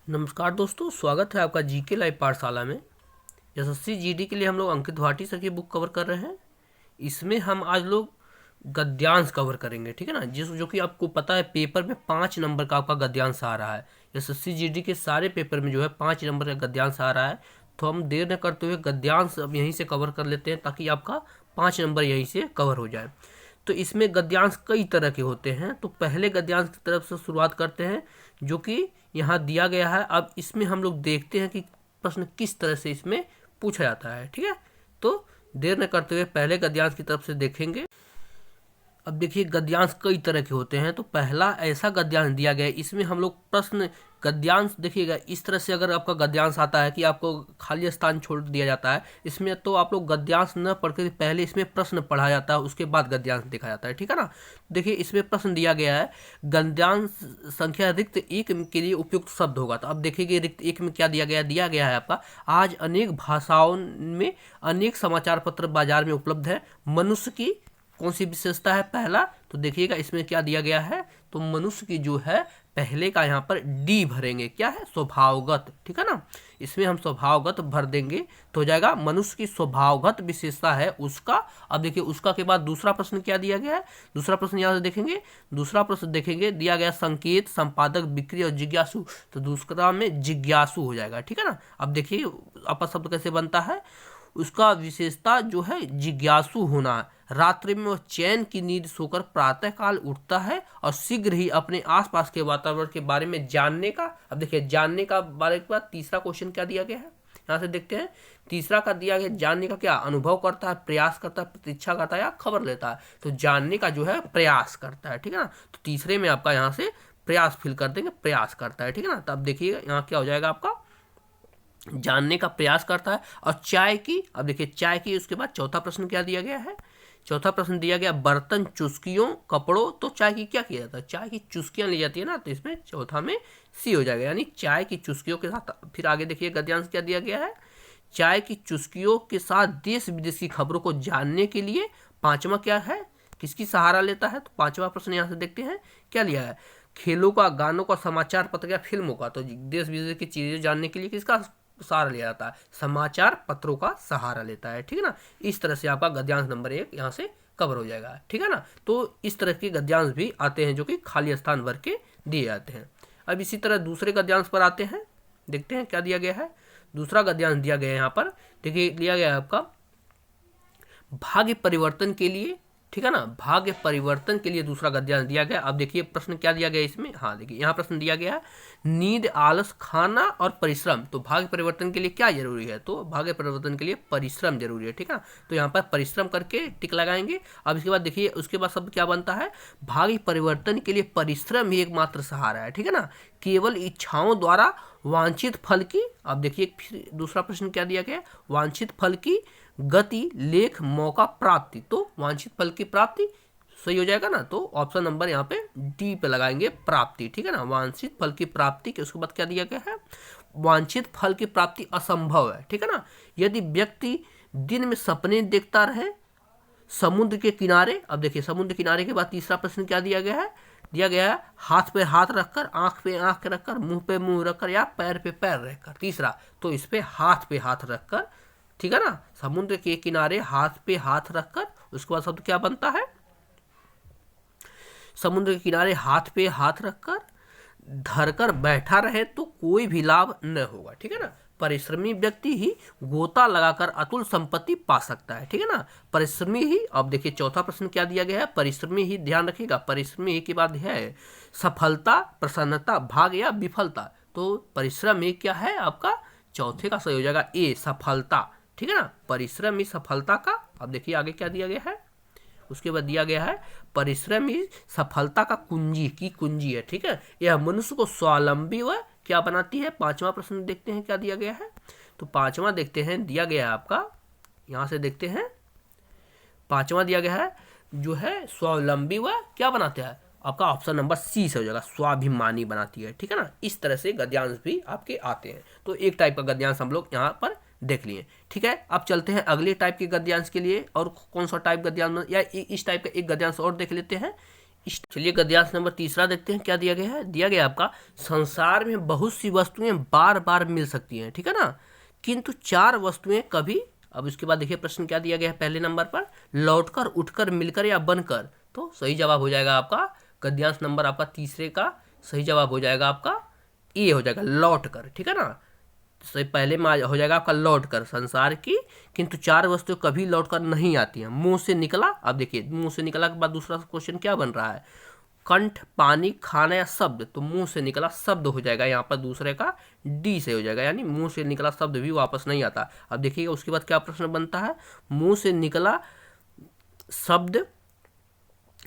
नमस्कार दोस्तों, स्वागत है आपका जीके लाइव पाठशाला में। एसएससी जीडी के लिए हम लोग अंकित भाटी सर की बुक कवर कर रहे हैं। इसमें हम आज लोग गद्यांश कवर करेंगे, ठीक है ना। जो कि आपको पता है पेपर में 5 नंबर का आपका गद्यांश आ रहा है। एसएससी जीडी के सारे पेपर में जो है 5 नंबर का गद्यांश आ रहा है। तो हम देर न करते हुए गद्यांश अब यहीं से कवर कर लेते हैं ताकि आपका 5 नंबर यहीं से कवर हो जाए। तो इसमें गद्यांश कई तरह के होते हैं। तो पहले गद्यांश की तरफ से शुरुआत करते हैं जो कि यहाँ दिया गया है। अब इसमें हम लोग देखते हैं कि प्रश्न किस तरह से इसमें पूछा जाता है, ठीक है। तो देर न करते हुए पहले गद्यांश की तरफ से देखेंगे। अब देखिए गद्यांश कई तरह के होते हैं। तो पहला ऐसा गद्यांश दिया गया है, इसमें हम लोग प्रश्न गद्यांश देखिएगा इस तरह से। अगर आपका गद्यांश आता है कि आपको खाली स्थान छोड़ दिया जाता है इसमें, तो आप लोग गद्यांश न पढ़कर पहले इसमें प्रश्न पढ़ा जाता है, उसके बाद गद्यांश देखा जाता है, ठीक है ना। देखिए इसमें प्रश्न दिया गया है, गद्यांश संख्या रिक्त एक के लिए उपयुक्त शब्द होगा। तो अब देखिए रिक्त एक में क्या दिया गया है आपका, आज अनेक भाषाओं में अनेक समाचार पत्र बाजार में उपलब्ध है। मनुष्य की कौन सी विशेषता है, पहला। तो देखिएगा इसमें क्या दिया गया है, तो मनुष्य की जो है पहले का यहाँ पर डी भरेंगे, क्या है, स्वभावगत, ठीक है ना। इसमें हम स्वभावगत भर देंगे तो हो जाएगा मनुष्य की स्वभावगत विशेषता है उसका। अब देखिए उसका के बाद दूसरा प्रश्न क्या दिया गया है, दूसरा प्रश्न यहाँ से देखेंगे। दूसरा प्रश्न देखेंगे दिया गया संकेत, संपादक, बिक्री और जिज्ञासु। तो दूसरा में जिज्ञासु हो जाएगा, ठीक है ना। अब देखिए आपका शब्द कैसे बनता है, उसका विशेषता जो है जिज्ञासु होना है। रात्रि में वह चैन की नींद सोकर प्रातःकाल उठता है और शीघ्र ही अपने आसपास के वातावरण के बारे में जानने का। अब देखिए जानने का बारे के बाद तीसरा क्वेश्चन क्या दिया गया है, यहाँ से देखते हैं। तीसरा का दिया गया जानने का क्या, अनुभव करता है, प्रयास करता है, प्रतीक्षा करता है या खबर लेता है। तो जानने का जो है प्रयास करता है, ठीक है ना। तो तीसरे में आपका यहाँ से प्रयास फिल कर देंगे, प्रयास करता है, ठीक है ना। तब देखिएगा यहाँ क्या हो जाएगा आपका, जानने का प्रयास करता है। और चाय की, अब देखिए चाय की, उसके बाद चौथा प्रश्न क्या दिया गया है, चौथा प्रश्न दिया गया बर्तन, चुस्कियों, कपड़ों। तो चाय की क्या किया जाता है, चाय की चुस्कियां ली जाती है ना। तो इसमें चौथा में सी हो जाएगा, यानी चाय की चुस्कियों के साथ। फिर आगे देखिए गद्यांश क्या दिया गया है, चाय की चुस्कियों के साथ देश विदेश की खबरों को जानने के लिए पांचवा क्या है, किसकी सहारा लेता है। तो पांचवा प्रश्न यहाँ से देखते हैं क्या लिया है, खेलों का, गानों का, समाचार पत्र या फिल्मों का। तो देश विदेश की चीजें जानने के लिए किसका सहारा लिया जाता है, समाचार पत्रों का सहारा लेता है, ठीक है ना। इस तरह से आपका गद्यांश नंबर 1 यहाँ से कवर हो जाएगा, ठीक है ना। तो इस तरह के गद्यांश भी आते हैं जो कि खाली स्थान भर के दिए जाते हैं। अब इसी तरह दूसरे गद्यांश पर आते हैं, देखते हैं क्या दिया गया है। दूसरा गद्यांश दिया गया है यहाँ पर, देखिए लिया गया है आपका भाग्य परिवर्तन के लिए, ठीक है ना। भाग्य परिवर्तन के लिए दूसरा गद्यांश दिया गया। अब देखिए प्रश्न क्या दिया गया इसमें, हाँ देखिए यहाँ प्रश्न दिया गया है नींद, आलस, खाना और परिश्रम। तो भाग्य परिवर्तन के लिए क्या जरूरी है, तो भाग्य परिवर्तन के लिए परिश्रम जरूरी है, ठीक है ना। तो यहाँ पर परिश्रम करके टिक लगाएंगे। अब इसके बाद देखिए उसके बाद शब्द क्या बनता है, भाग्य परिवर्तन के लिए परिश्रम ही एकमात्र सहारा है, ठीक है ना। केवल इच्छाओं द्वारा वांछित फल की, अब देखिए फिर दूसरा प्रश्न क्या दिया गया, वांछित फल की गति, लेख, मौका, प्राप्ति। तो वांछित फल की प्राप्ति सही हो जाएगा ना। तो ऑप्शन नंबर यहाँ पे डी पे लगाएंगे, प्राप्ति, ठीक है ना। वांछित फल की प्राप्ति के उसके बाद क्या दिया गया है, वांछित फल की प्राप्ति असंभव है, ठीक है ना। यदि व्यक्ति दिन में सपने देखता रहे समुद्र के किनारे। अब देखिए समुद्र किनारे के बाद तीसरा प्रश्न क्या दिया गया है, दिया गया है हाथ पे हाथ रखकर, आंख पे आंख रखकर, मुंह पे मुंह रखकर या पैर पे पैर रखकर। तीसरा तो इस पे हाथ रखकर, ठीक है ना। समुद्र के किनारे हाथ पे हाथ रखकर, उसके बाद शब्द क्या बनता है, समुद्र के किनारे हाथ पे हाथ रखकर धरकर बैठा रहे तो कोई भी लाभ न होगा, ठीक है ना। परिश्रमी व्यक्ति ही गोता लगाकर अतुल संपत्ति पा सकता है, ठीक है ना। परिश्रमी ही, अब देखिए चौथा प्रश्न क्या दिया गया है, परिश्रमी ही, ध्यान रखिएगा परिश्रमी ही के बाद है सफलता, प्रसन्नता, भाग्य या विफलता। तो परिश्रम ही क्या है आपका, चौथे का सही हो जाएगा ए, सफलता, ठीक है ना। परिश्रम ही सफलता का। अब देखिए आगे क्या दिया गया है, उसके बाद दिया गया है परिश्रम ही सफलता का कुंजी की कुंजी है, ठीक है। यह मनुष्य को स्वावलंबी व क्या बनाती है। पांचवा प्रश्न देखते हैं क्या दिया गया है, तो पांचवा देखते हैं दिया गया है आपका, यहां से देखते हैं पांचवा दिया गया है जो है स्वावलंबी व क्या बनाते हैं, आपका ऑप्शन नंबर सी से हो जाएगा, स्वाभिमानी बनाती है, ठीक है ना। इस तरह से गद्यांश भी आपके आते हैं। तो एक टाइप का गद्यांश हम लोग यहाँ पर देख लिए, ठीक है। अब चलते हैं अगले टाइप के गद्यांश के लिए। और कौन सा टाइप गद्यांश, या इस टाइप का एक गद्यांश और देख लेते हैं। चलिए गद्यांश नंबर तीसरा देखते हैं क्या दिया गया है। दिया गया आपका, संसार में बहुत सी वस्तुएं बार बार मिल सकती हैं, ठीक है ना, किंतु 4 वस्तुएं कभी। अब इसके बाद देखिए प्रश्न क्या दिया गया है पहले नंबर पर, लौटकर, उठकर, मिलकर या बनकर। तो सही जवाब हो जाएगा आपका गद्यांश नंबर आपका तीसरे का सही जवाब हो जाएगा आपका ए हो जाएगा, लौट कर, ठीक है ना। सही पहले में हो जाएगा आपका लौट कर, संसार की किंतु 4 वस्तुएं कभी लौट कर नहीं आती हैं। मुंह से निकला, अब देखिए मुंह से निकला के बाद दूसरा क्वेश्चन क्या बन रहा है, कंठ, पानी, खाना या शब्द। तो मुंह से निकला शब्द हो जाएगा यहाँ पर दूसरे का डी से हो जाएगा, यानी मुंह से निकला शब्द भी वापस नहीं आता। अब देखिएगा उसके बाद क्या प्रश्न बनता है, मुंह से निकला शब्द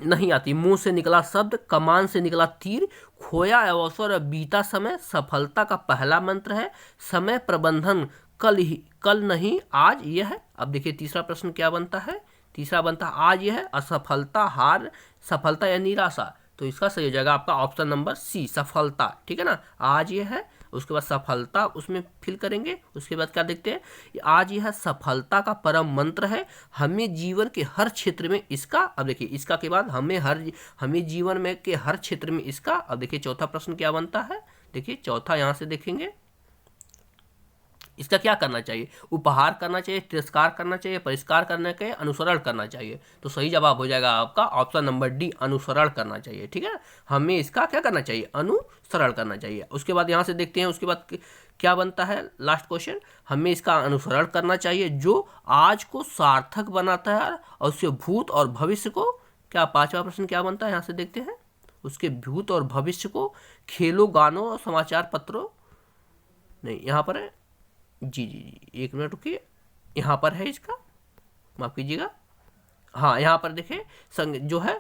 नहीं आती, मुंह से निकला शब्द, कमान से निकला तीर, खोया अवसर, बीता समय, सफलता का पहला मंत्र है, समय प्रबंधन, कल नहीं आज यह है। अब देखिए तीसरा प्रश्न क्या बनता है, तीसरा बनता है आज यह है, असफलता, हार, सफलता या निराशा। तो इसका सही हो जाएगा आपका ऑप्शन नंबर सी, सफलता, ठीक है ना। आज यह है, उसके बाद सफलता उसमें फिल करेंगे। उसके बाद क्या देखते हैं, आज यह सफलता का परम मंत्र है, हमें जीवन के हर क्षेत्र में इसका। अब देखिए इसका के बाद हमें जीवन में के हर क्षेत्र में इसका। अब देखिए चौथा प्रश्न क्या बनता है, देखिए चौथा यहाँ से देखेंगे, इसका क्या करना चाहिए, उपहार करना चाहिए, तिरस्कार करना चाहिए, परिष्कार करना चाहिए, अनुसरण करना चाहिए। तो सही जवाब हो जाएगा आपका ऑप्शन नंबर डी, अनुसरण करना चाहिए, ठीक है। हमें इसका क्या करना चाहिए, अनुसरण करना चाहिए। उसके बाद यहाँ से देखते हैं उसके बाद क्या बनता है लास्ट क्वेश्चन, हमें इसका अनुसरण करना चाहिए जो आज को सार्थक बनाता है और उसके भूत और भविष्य को। क्या पांचवा प्रश्न क्या बनता है यहाँ से देखते हैं, उसके भूत और भविष्य को खेलों, गानों और समाचार पत्रों, नहीं यहाँ पर है जी एक मिनट रुकिए, यहाँ पर है इसका, माफ कीजिएगा, हाँ यहाँ पर देखें संग जो है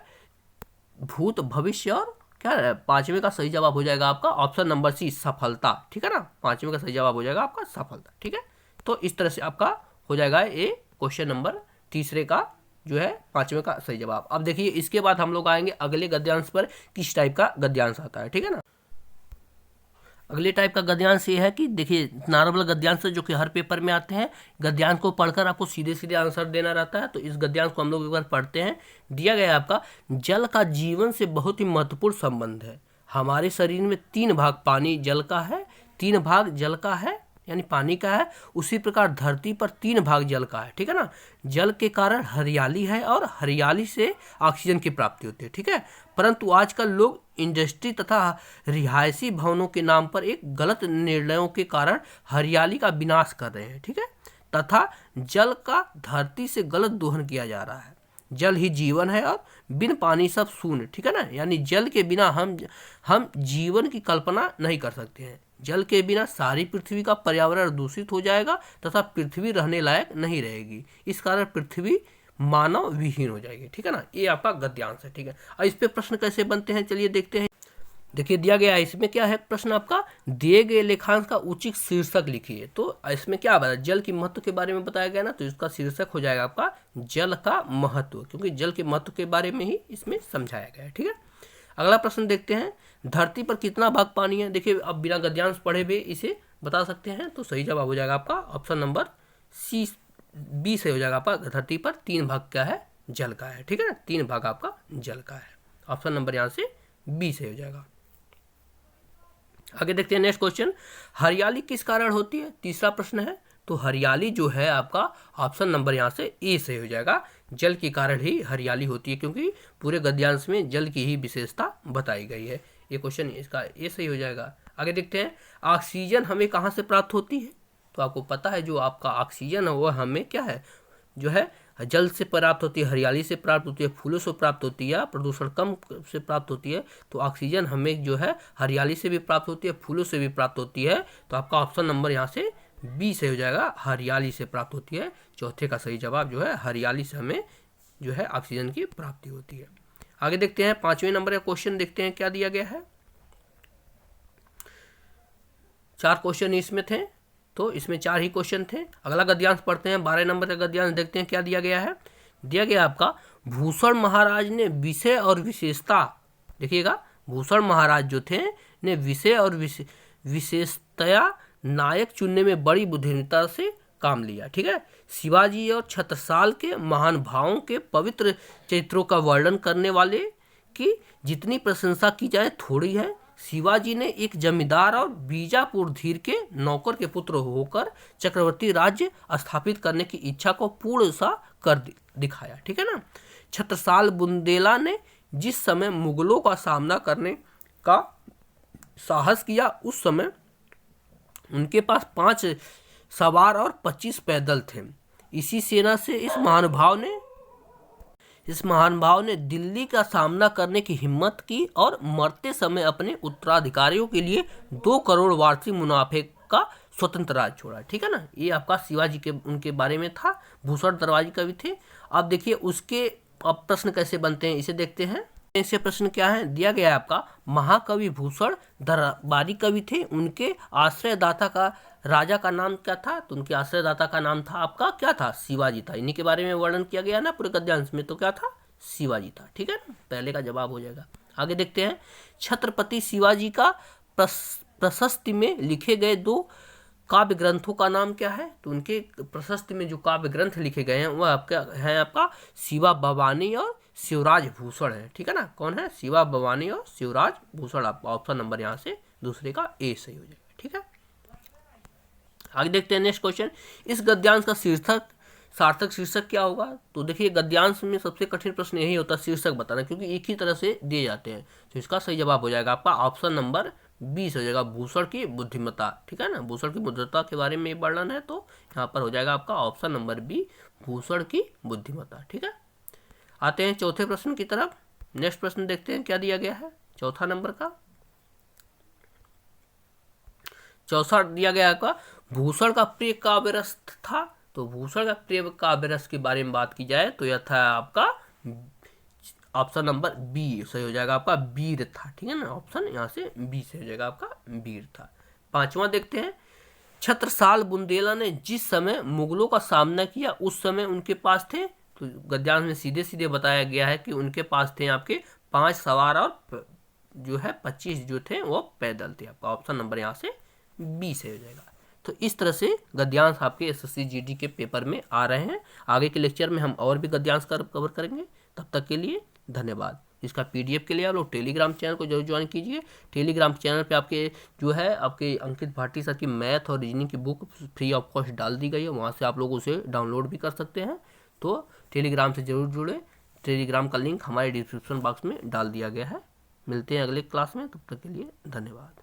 भूत, भविष्य और क्या है, पांचवें का सही जवाब हो जाएगा आपका ऑप्शन नंबर सी, सफलता, ठीक है ना। पांचवें का सही जवाब हो जाएगा आपका सफलता, ठीक है। तो इस तरह से आपका हो जाएगा ये क्वेश्चन नंबर तीसरे का जो है पांचवें का सही जवाब। अब देखिए इसके बाद हम लोग आएंगे अगले गद्यांश पर, किस टाइप का गद्यांश आता है, ठीक है ना। अगले टाइप का गद्यांश ये है कि देखिए नॉर्मल गद्यांश जो कि हर पेपर में आते हैं, गद्यांश को पढ़कर आपको सीधे सीधे आंसर देना रहता है। तो इस गद्यांश को हम लोग एक बार पढ़ते हैं। दिया गया है आपका, जल का जीवन से बहुत ही महत्वपूर्ण संबंध है। हमारे शरीर में 3 भाग पानी जल का है, 3 भाग जल का है यानी पानी का है, उसी प्रकार धरती पर 3 भाग जल का है, ठीक है ना। जल के कारण हरियाली है और हरियाली से ऑक्सीजन की प्राप्ति होती है, ठीक है। परंतु आजकल लोग इंडस्ट्री तथा रिहायशी भवनों के नाम पर एक गलत निर्णयों के कारण हरियाली का विनाश कर रहे हैं, ठीक है, तथा जल का धरती से गलत दोहन किया जा रहा है। जल ही जीवन है और बिन पानी सब शून्य, ठीक है ना। यानी जल के बिना हम जीवन की कल्पना नहीं कर सकते हैं। जल के बिना सारी पृथ्वी का पर्यावरण दूषित हो जाएगा तथा पृथ्वी रहने लायक नहीं रहेगी। इस कारण पृथ्वी मानव विहीन हो जाएगी, ठीक है ना। ये आपका गद्यांश है, ठीक है। और इस पे प्रश्न कैसे बनते हैं चलिए देखते हैं। देखिए दिया गया है इसमें क्या है प्रश्न आपका, दिए गए लेखांश का उचित शीर्षक लिखिए। तो इसमें क्या बताया, जल के महत्व के बारे में बताया गया ना, तो इसका शीर्षक हो जाएगा आपका जल का महत्व, क्योंकि जल के महत्व के बारे में ही इसमें समझाया गया है, ठीक है। अगला प्रश्न देखते हैं, धरती पर कितना भाग पानी है। देखिए अब बिना गद्यांश पढ़े हुए इसे बता सकते हैं। तो सही जवाब हो जाएगा आपका ऑप्शन नंबर सी, बी से हो जाएगा आपका, धरती पर 3 भाग क्या है, जल का है, ठीक है ना। 3 भाग आपका जल का है, ऑप्शन नंबर यहाँ से बी से हो जाएगा। आगे देखते हैं नेक्स्ट क्वेश्चन, हरियाली किस कारण होती है, तीसरा प्रश्न है। तो हरियाली जो है आपका ऑप्शन नंबर यहाँ से ए से हो जाएगा, जल के कारण ही हरियाली होती है, क्योंकि पूरे गद्यांश में जल की ही विशेषता बताई गई है। ये क्वेश्चन इसका ए सही हो जाएगा। आगे देखते हैं, ऑक्सीजन हमें कहाँ से प्राप्त होती है। तो आपको पता है जो आपका ऑक्सीजन है वो हमें क्या है, जो है जल से प्राप्त होती है, हरियाली से प्राप्त होती है, फूलों से प्राप्त होती है, प्रदूषण कम से प्राप्त होती है। तो ऑक्सीजन हमें जो है हरियाली से भी प्राप्त होती है, फूलों से भी प्राप्त होती है। तो आपका ऑप्शन नंबर यहाँ से बी से हो जाएगा, हरियाली से प्राप्त होती है। चौथे का सही जवाब जो है हरियाली से हमें जो है ऑक्सीजन की प्राप्ति होती है। आगे देखते हैं 5वें नंबर का क्वेश्चन, देखते हैं क्या दिया गया है। 4 क्वेश्चन इसमें थे, तो इसमें 4 ही क्वेश्चन थे। अगला गद्यांश पढ़ते हैं, 12 नंबर का गद्यांश देखते हैं क्या दिया गया है। दिया गया आपका, भूषण महाराज ने विषय और विशेषता, देखिएगा भूषण महाराज जो थे ने विषय और विशेषतया नायक चुनने में बड़ी बुद्धिमत्ता से काम लिया, ठीक है। शिवाजी और छत्रसाल के महान भावों के पवित्र चरित्रों का वर्णन करने वाले कि जितनी प्रशंसा की जाए थोड़ी है। शिवाजी ने एक जमींदार और बीजापुर धीर के नौकर के पुत्र होकर चक्रवर्ती राज्य स्थापित करने की इच्छा को पूर्ण सा कर दिखाया, ठीक है ना। छत्रसाल बुंदेला ने जिस समय मुगलों का सामना करने का साहस किया, उस समय उनके पास 5 सवार और 25 पैदल थे। इसी सेना से इस महानुभाव ने दिल्ली का सामना करने की हिम्मत की और मरते समय अपने उत्तराधिकारियों के लिए 2 करोड़ वार्षिक मुनाफे का स्वतंत्र राज्य छोड़ा, ठीक है ना। ये आपका शिवाजी के उनके बारे में था। भूषण दरबारी कवि थे। अब देखिए उसके अब प्रश्न कैसे बनते हैं, इसे देखते हैं। ऐसे प्रश्न क्या है दिया गया है आपका, महाकवि भूषण दरबारी कवि थे, उनके आश्रयदाता का राजा का नाम क्या था, तो उनके आश्रयदाता का नाम था आपका क्या था, शिवाजी था। इन्हीं के बारे में वर्णन किया गया ना पूरे गद्यांश में, तो क्या था, शिवाजी था, ठीक है ना। पहले का जवाब हो जाएगा। आगे देखते हैं, छत्रपति शिवाजी का प्रशस्ति में लिखे गए 2 काव्य ग्रंथों का नाम क्या है, तो उनके प्रशस्ति में जो काव्य ग्रंथ लिखे गए हैं वह आपका शिवा भवानी और शिवराज भूषण है, ठीक है ना। कौन है, शिवा भवानी और शिवराज भूषण। आपका ऑप्शन नंबर यहाँ से दूसरे का ए सही हो जाएगा, ठीक है। आगे देखते हैं नेक्स्ट क्वेश्चन, इस गद्यांश का सार्थक शीर्षक क्या होगा। तो देखिए गद्यांश में सबसे कठिन प्रश्न यही होता है शीर्षक बताना, क्योंकि एक ही तरह से दिए जाते हैं। तो इसका सही जवाब हो जाएगा आपका ऑप्शन नंबर 20 हो जाएगा, भूषण की बुद्धिमत्ता, ठीक है ना। भूषण की बुद्धिमत्ता के बारे में वर्णन है, तो यहाँ पर हो जाएगा आपका ऑप्शन नंबर बी, भूषण की बुद्धिमत्ता, ठीक है। आते हैं चौथे प्रश्न की तरफ। नेक्स्ट प्रश्न देखते हैं क्या दिया गया है। चौथा नंबर का चौथा दिया गया आपका, भूषण का प्रिय काव्य रस था। तो भूषण का प्रिय काव्य रस के बारे में बात की जाए तो यह था आपका ऑप्शन नंबर बी सही हो जाएगा आपका, वीर था, ठीक है ना। ऑप्शन यहाँ से बी से हो जाएगा आपका, वीर था। 5वां देखते हैं, छत्रसाल बुंदेला ने जिस समय मुगलों का सामना किया उस समय उनके पास थे, तो गद्यांश में सीधे सीधे बताया गया है कि उनके पास थे आपके 5 सवार और जो है 25 जो थे वो पैदल थे। आपका ऑप्शन नंबर यहाँ से बी से हो जाएगा। तो इस तरह से गद्यांश आपके एसएससी जीडी के पेपर में आ रहे हैं। आगे के लेक्चर में हम और भी गद्यांश कवर करेंगे। तब तक के लिए धन्यवाद। इसका पीडीएफ के लिए आप लोग टेलीग्राम चैनल को जरूर ज्वाइन कीजिए। टेलीग्राम चैनल पे आपके जो है आपके अंकित भाटी सर की मैथ और रीजनिंग की बुक फ्री ऑफ कॉस्ट डाल दी गई है, वहाँ से आप लोग उसे डाउनलोड भी कर सकते हैं। तो टेलीग्राम से जरूर जुड़े। टेलीग्राम का लिंक हमारे डिस्क्रिप्शन बॉक्स में डाल दिया गया है। मिलते हैं अगले क्लास में, तब तक के लिए धन्यवाद।